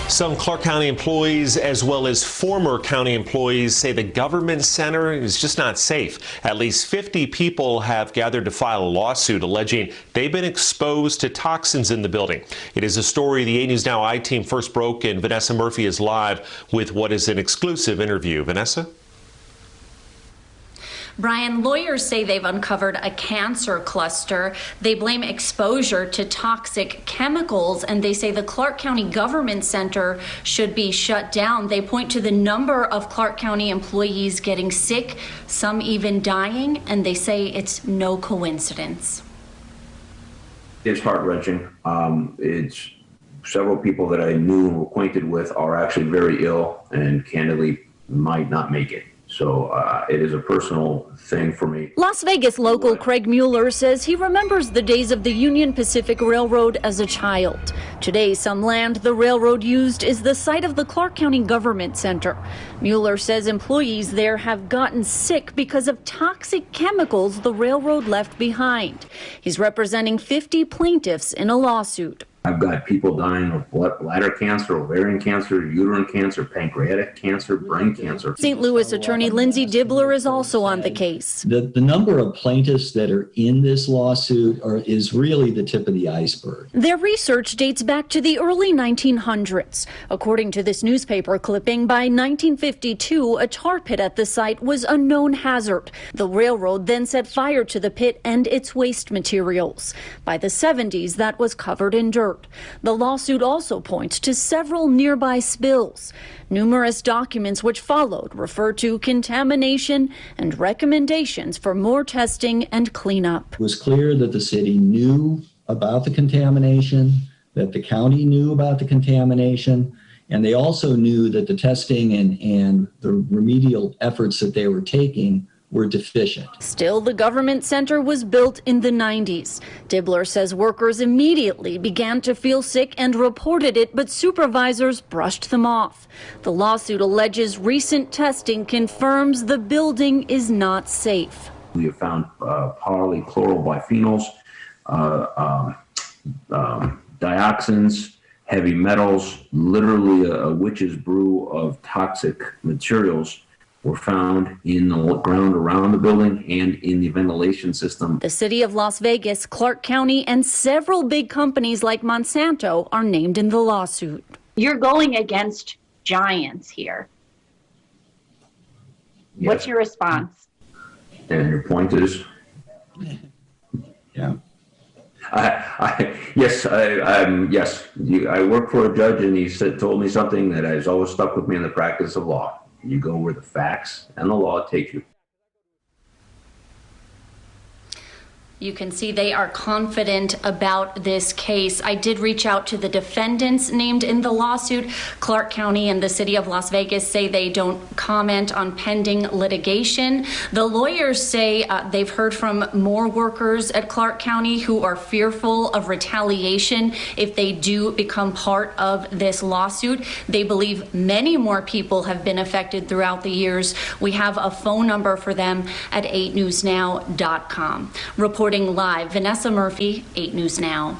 Some Clark County employees, as well as former county employees, say the government center is just not safe. At least 50 people have gathered to file a lawsuit alleging they've been exposed to toxins in the building. It is a story the 8 News Now I-Team first broke, and Vanessa Murphy is live with what is an exclusive interview. Vanessa? Brian, lawyers say they've uncovered a cancer cluster. They blame exposure to toxic chemicals, and they say the Clark County Government Center should be shut down. They point to the number of Clark County employees getting sick, some even dying, and they say it's no coincidence. It's heart-wrenching. It's several people that I knew, acquainted with, are actually very ill and candidly might not make it. So it is a personal thing for me. Las Vegas local Craig Mueller says he remembers the days of the Union Pacific Railroad as a child. Today, some land the railroad used is the site of the Clark County Government Center. Mueller says employees there have gotten sick because of toxic chemicals the railroad left behind. He's representing 50 plaintiffs in a lawsuit. I've got people dying of bladder cancer, ovarian cancer, uterine cancer, pancreatic cancer, brain cancer. St. Louis attorney Lindsay Dibbler is also on the case. The number of plaintiffs that are in this lawsuit is really the tip of the iceberg. Their research dates back to the early 1900s. According to this newspaper clipping, by 1952, a tar pit at the site was a known hazard. The railroad then set fire to the pit and its waste materials. By the 70s, that was covered in dirt. The lawsuit also points to several nearby spills. Numerous documents which followed refer to contamination and recommendations for more testing and cleanup. It was clear that the city knew about the contamination, that the county knew about the contamination, and they also knew that the testing and the remedial efforts that they were taking were deficient. Still, the government center was built in the 90s. Dibbler says workers immediately began to feel sick and reported it, but supervisors brushed them off. The lawsuit alleges recent testing confirms the building is not safe. We have found polychlorobiphenyls, dioxins, heavy metals, literally a witch's brew of toxic materials were found in the ground around the building and in the ventilation system. The city of Las Vegas, Clark County, and several big companies like Monsanto are named in the lawsuit. You're going against giants here. Yes. What's your response? And your point is? Yeah. Yes. I worked for a judge, and he told me something that has always stuck with me in the practice of law. You go where the facts and the law take you. You can see they are confident about this case. I did reach out to the defendants named in the lawsuit. Clark County and the city of Las Vegas say they don't comment on pending litigation. The lawyers say they've heard from more workers at Clark County who are fearful of retaliation if they do become part of this lawsuit. They believe many more people have been affected throughout the years. We have a phone number for them at 8newsnow.com. Reporting live, Vanessa Murphy, 8 News Now.